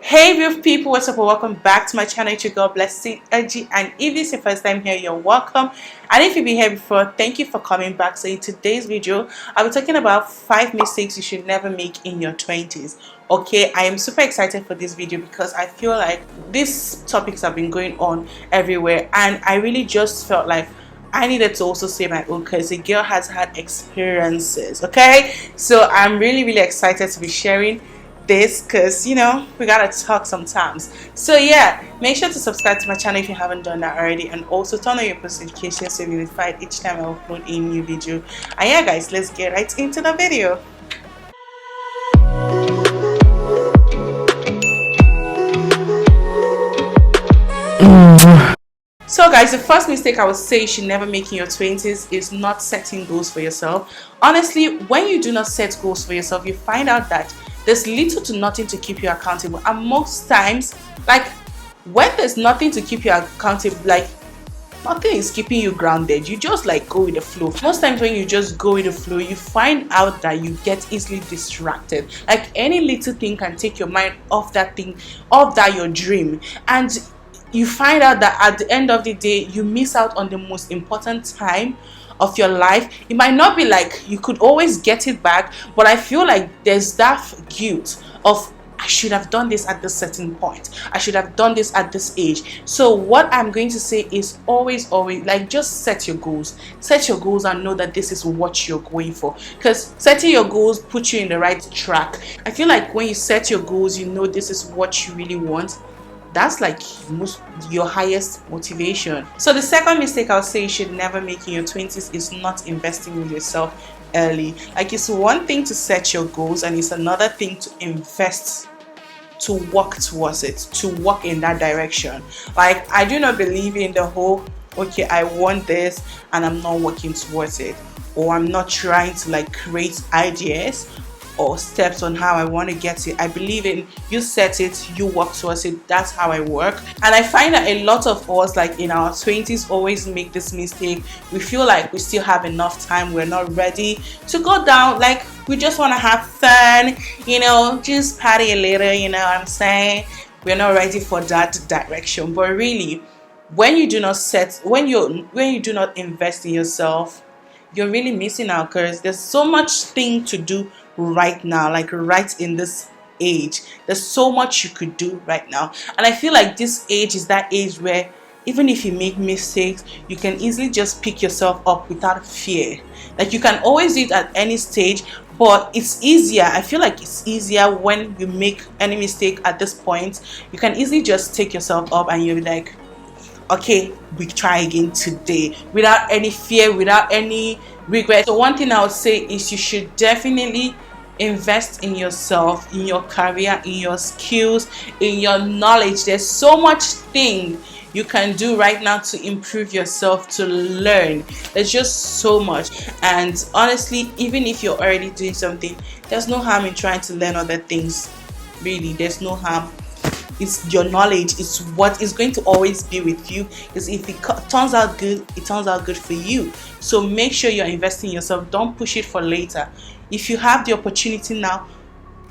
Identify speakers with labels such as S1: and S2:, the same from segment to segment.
S1: Hey beautiful people, what's up and welcome back to my channel. It's your girl Blessing Edgy, and if this is your first time here, you're welcome, and if you've been here before, thank you for coming back. So in today's video I'll be talking about 5 mistakes you should never make in your 20s. Okay, I am super excited for this video because I feel like these topics have been going on everywhere, and I really just felt like I needed to also say my own because a girl has had experiences. Okay, so I'm really excited to be sharing this because, you know, we gotta talk sometimes. So yeah, make sure to subscribe to my channel if you haven't done that already, and also turn on your post notifications so you'll be notified each time I upload a new video. And yeah guys, let's get right into the video. So guys, the first mistake I would say you should never make in your 20s is not setting goals for yourself. Honestly, when you do not set goals for yourself, you find out that there's little to nothing to keep you accountable, and most times, like, when there's nothing to keep you accountable, like nothing is keeping you grounded, you just like go with the flow. Most times when you just go with the flow, you find out that you get easily distracted. Like any little thing can take your mind off that thing, off that your dream, and you find out that at the end of the day you miss out on the most important time of your life. It might not be like you could always get it back, but I feel like there's that guilt of I should have done this at this certain point, I should have done this at this age. So what I'm going to say is always like just set your goals and know that this is what you're going for, because setting your goals puts you in the right track. I feel like when you set your goals, you know this is what you really want. That's like your highest motivation. So the second mistake I'll say you should never make in your 20s is not investing in yourself early. Like, it's one thing to set your goals and it's another thing to invest, to work towards it, to walk in that direction. Like, I do not believe in the whole okay, I want this and I'm not working towards it, or I'm not trying to like create ideas or steps on how I want to get it. I believe in you set it, you work towards it. That's how I work. And I find that a lot of us, like in our 20s, always make this mistake. We feel like we still have enough time, we're not ready to go down, like we just want to have fun, you know, just party a little, you know what I'm saying? We're not ready for that direction. But really, when you do not do not invest in yourself, you're really missing out, because there's so much thing to do right now, like right in this age. There's so much you could do right now, and I feel like this age is that age where even if you make mistakes, you can easily just pick yourself up without fear. Like, you can always do it at any stage, but it's easier. I feel like it's easier when you make any mistake at this point. You can easily just take yourself up and you'll be like, okay, we try again today, without any fear, without any regret. So one thing I would say is you should definitely invest in yourself, in your career, in your skills, in your knowledge. There's so much thing you can do right now to improve yourself, to learn. There's just so much. And honestly, even if you're already doing something, there's no harm in trying to learn other things. Really, there's no harm. It's your knowledge, it's what is going to always be with you. Because if it turns out good, it turns out good for you. So make sure you're investing in yourself. Don't push it for later. If you have the opportunity now,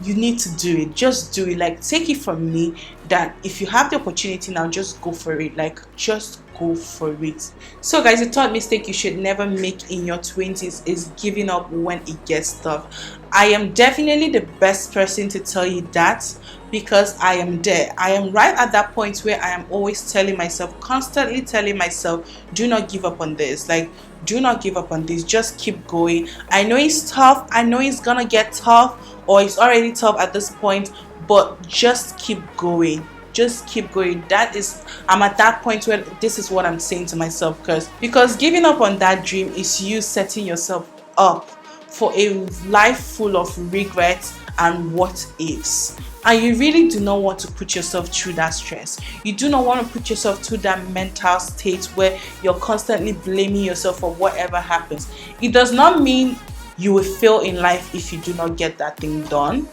S1: you need to do it. Just do it. Like, take it from me that if you have the opportunity now, just go for it. Like, just go for it. So guys, the third mistake you should never make in your 20s is giving up when it gets tough. I am definitely the best person to tell you that, because I am there. I am right at that point where I am always telling myself, constantly telling myself, do not give up on this. Like, do not give up on this. Just keep going. I know it's tough. I know it's gonna get tough, or it's already tough at this point, but just keep going. Just keep going. I'm at that point where this is what I'm saying to myself, because giving up on that dream is you setting yourself up for a life full of regrets and what ifs. And you really do not want to put yourself through that stress. You do not want to put yourself through that mental state where you're constantly blaming yourself for whatever happens. It does not mean you will fail in life if you do not get that thing done.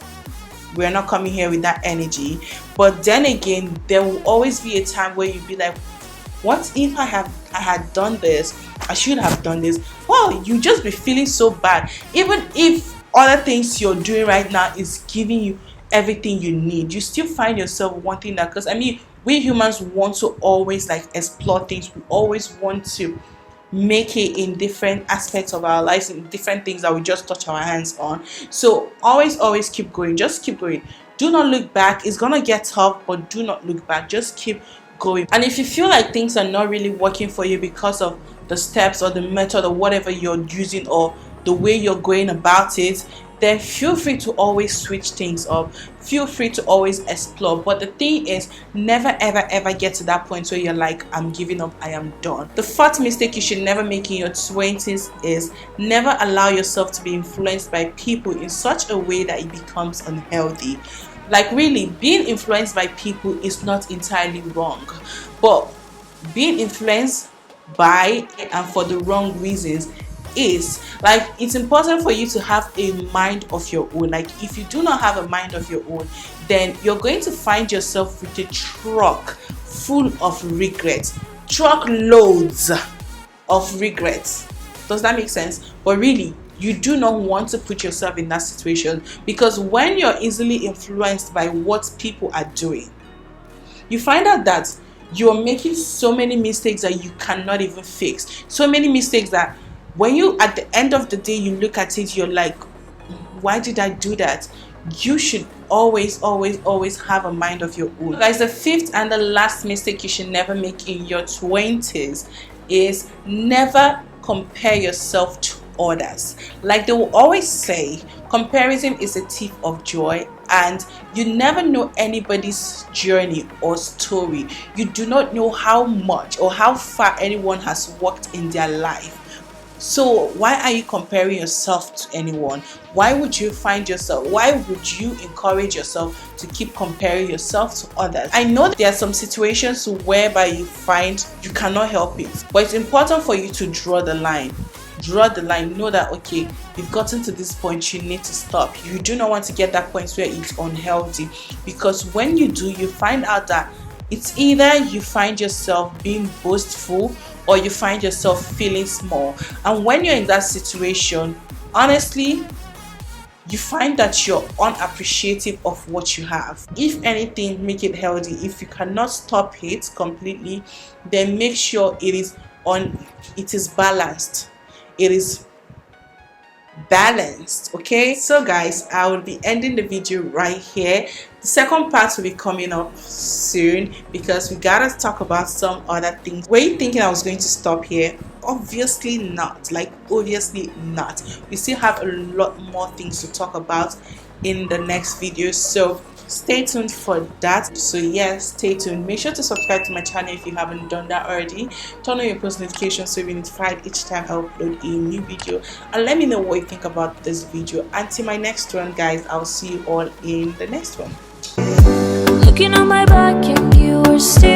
S1: We're not coming here with that energy. But then again, there will always be a time where you'll be like, what if I had done this? I should have done this. Well, you just be feeling so bad. Even if other things you're doing right now is giving you everything you need. You still find yourself wanting that, because I mean, we humans want to always like explore things. We always want to make it in different aspects of our lives, in different things that we just touch our hands on. So always keep going. Just keep going. Do not look back. It's gonna get tough, but do not look back. Just keep going. And if you feel like things are not really working for you because of the steps or the method or whatever you're using or the way you're going about it, then feel free to always switch things up. Feel free to always explore. But the thing is, never ever get to that point where you're like, I'm giving up, I am done. The fourth mistake you should never make in your 20s is never allow yourself to be influenced by people in such a way that it becomes unhealthy. Like, really, being influenced by people is not entirely wrong, but being influenced by and for the wrong reasons is. Like, it's important for you to have a mind of your own. Like, if you do not have a mind of your own, then you're going to find yourself with a truck full of regrets, truck loads of regrets. Does that make sense? But really, you do not want to put yourself in that situation, because when you're easily influenced by what people are doing, you find out that you're making so many mistakes that you cannot even fix. So many mistakes that when you, at the end of the day, you look at it, you're like, why did I do that? You should always have a mind of your own. Guys, the fifth and the last mistake you should never make in your 20s is never compare yourself to others. Like they will always say, comparison is a thief of joy, and you never know anybody's journey or story. You do not know how much or how far anyone has walked in their life. So why are you comparing yourself to anyone? Why would you encourage yourself to keep comparing yourself to others? I know there are some situations whereby you find you cannot help it, but it's important for you to draw the line. Know that, okay, you've gotten to this point, you need to stop. You do not want to get that point where it's unhealthy, because when you do, you find out that it's either you find yourself being boastful or you find yourself feeling small. And when you're in that situation, honestly, you find that you're unappreciative of what you have. If anything, make it healthy. If you cannot stop it completely, then make sure it is balanced. It is balanced. Okay, so guys, I will be ending the video right here. The second part will be coming up soon, because we gotta talk about some other things. Were you thinking I was going to stop here? Obviously not. Obviously not. We still have a lot more things to talk about in the next video, so stay tuned for that. So yes, stay tuned. Make sure to subscribe to my channel if you haven't done that already. Turn on your post notifications so you'll be notified each time I upload a new video, and let me know what you think about this video. Until my next one, guys, I'll see you all in the next one.
S2: Looking on my back and you were still